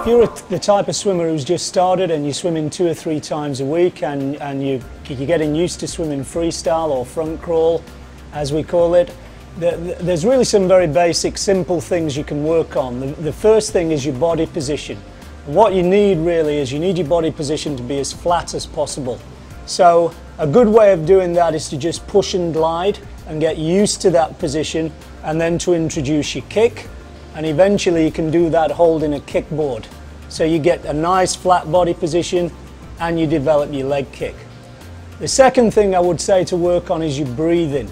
If you're the type of swimmer who's just started and you're swimming 2 or 3 times a week and you're getting used to swimming freestyle or front crawl, as we call it, there's really some very basic, simple things you can work on. The first thing is your body position. What you need really is you need your body position to be as flat as possible. So a good way of doing that is to just push and glide and get used to that position, and then to introduce your kick. And eventually you can do that holding a kickboard. So you get a nice flat body position and you develop your leg kick. The second thing I would say to work on is your breathing,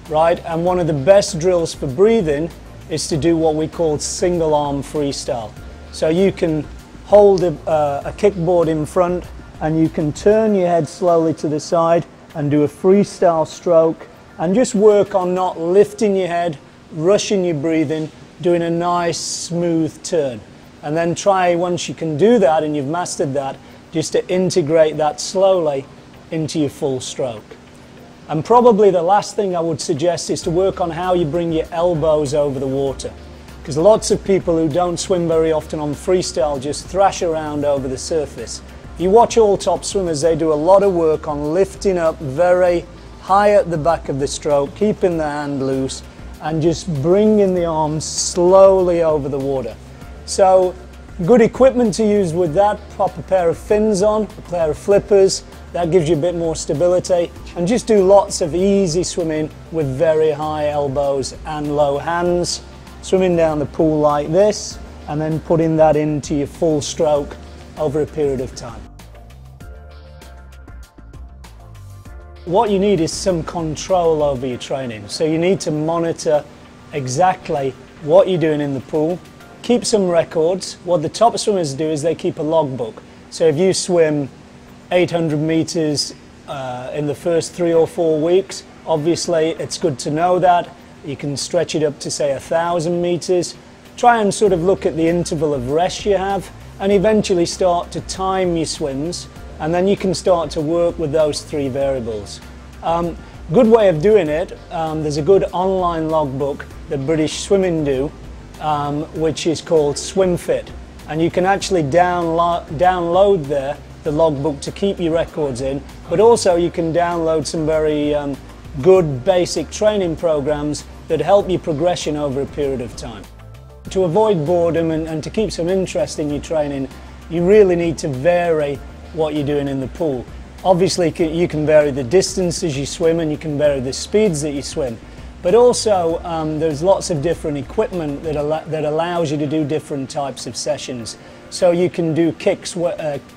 right? And one of the best drills for breathing is to do what we call single arm freestyle. So you can hold a kickboard in front and you can turn your head slowly to the side and do a freestyle stroke, and just work on not lifting your head, rushing your breathing, doing a nice smooth turn. And then try, once you can do that and you've mastered that, just to integrate that slowly into your full stroke. And probably the last thing I would suggest is to work on how you bring your elbows over the water. Because lots of people who don't swim very often on freestyle just thrash around over the surface. You watch all top swimmers, they do a lot of work on lifting up very high at the back of the stroke, keeping the hand loose, and just bringing the arms slowly over the water. So good equipment to use with that: pop a pair of fins on, a pair of flippers, that gives you a bit more stability, and just do lots of easy swimming with very high elbows and low hands, swimming down the pool like this and then putting that into your full stroke over a period of time. What you need is some control over your training. So you need to monitor exactly what you're doing in the pool. Keep some records. What the top swimmers do is they keep a logbook. So if you swim 800 meters in the first 3 or 4 weeks, obviously it's good to know that. You can stretch it up to say 1,000 meters. Try and sort of look at the interval of rest you have, and eventually start to time your swims, and then you can start to work with those 3 variables. Good way of doing it, there's a good online logbook that British Swimming do, which is called SwimFit, and you can actually download there the logbook to keep your records in, but also you can download some very good basic training programs that help your progression over a period of time. To avoid boredom and to keep some interest in your training, you really need to vary what you're doing in the pool. Obviously you can vary the distances you swim and you can vary the speeds that you swim, but also there's lots of different equipment that allows you to do different types of sessions. So you can do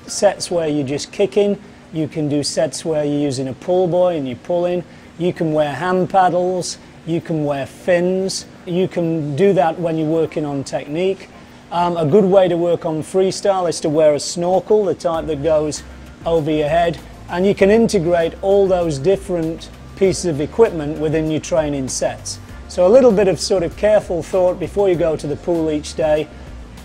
sets where you're just kicking, you can do sets where you're using a pull buoy and you're pulling, you can wear hand paddles, you can wear fins, you can do that when you're working on technique. A good way to work on freestyle is to wear a snorkel, the type that goes over your head, and you can integrate all those different pieces of equipment within your training sets. So a little bit of sort of careful thought before you go to the pool each day.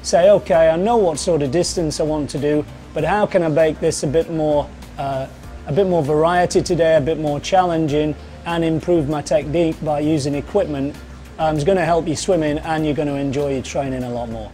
Say, okay, I know what sort of distance I want to do, but how can I make this a bit more variety today, a bit more challenging, and improve my technique by using equipment. It's going to help you swimming, and you're going to enjoy your training a lot more.